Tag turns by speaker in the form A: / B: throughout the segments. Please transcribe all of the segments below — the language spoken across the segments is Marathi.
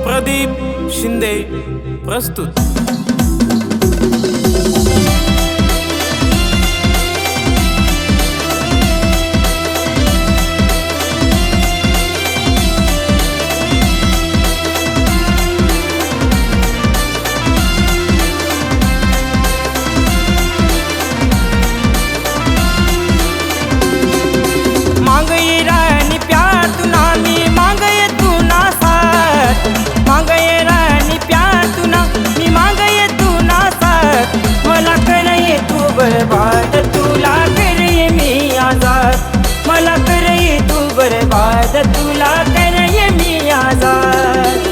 A: प्रदीप शिंदे प्रस्तुत।
B: मांगई रानी प्यार तू ना मी मांगय तू ना साथ, मांगय रानी प्यार तू ना मी मांगय तू ना साथ। मला करये तू बर्बाद तुला करये मी आजाद, मला करये तू बर्बाद तुला करये मी आजाद।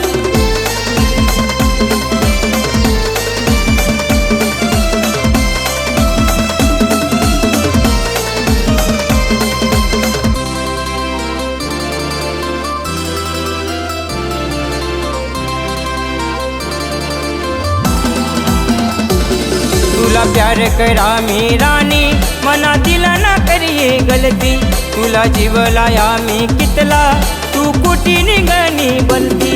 B: तुला प्यार करा मी राणी मना दिला ना करिये गलती, तुला जीव लाया मी कितला तू कुटी निगनी बलती।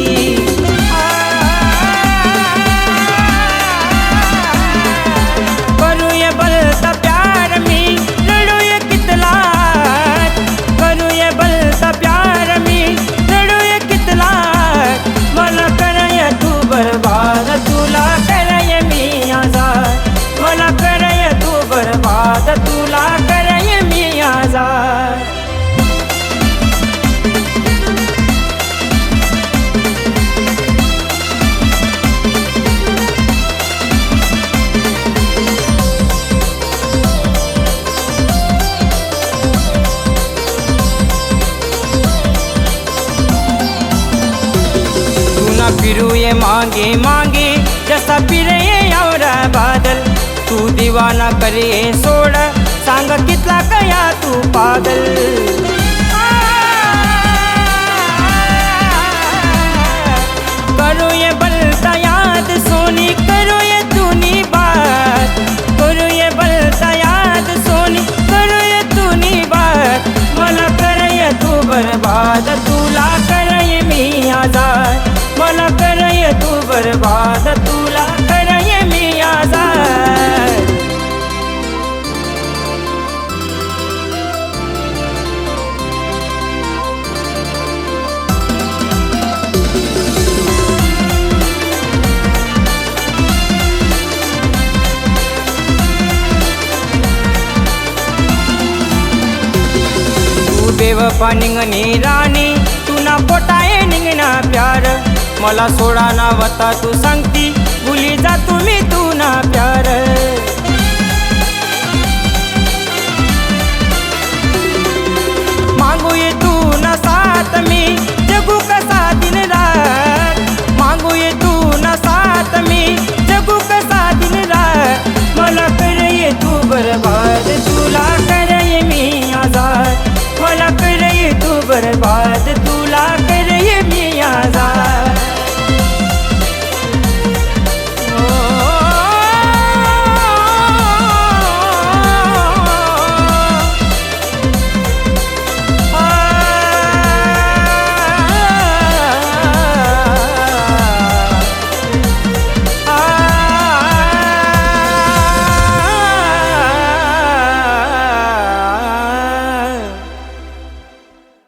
B: करूये बलता प्यार मी लढूये कितला, करूये बलता प्यार मी लढूये कितला। मला करय तू बर्बाद तुला करय मी आजाद, मला करय तू बर्बाद तुला करय मी आजाद। तू ना फिरूये मांगे मांगे जसा फिरे यावरा बादल, तू दीवाना करे सोड सांग कितला कया तू पागल। करो ये बलता याद सोनी करो ये तूनी बात, करो ये बलता याद सोनी करो ये तूनी बात। मला करय तू बर्बाद तुला करय मी आजाद, मला करय तू बर्बाद तुला करय मी आजाद। तू बेवफा निघणी राणी तू ना पोटाये निघना प्यार, मला सोडा ना वता तू सांगती भुली जा तुम्ही तू ना प्यार।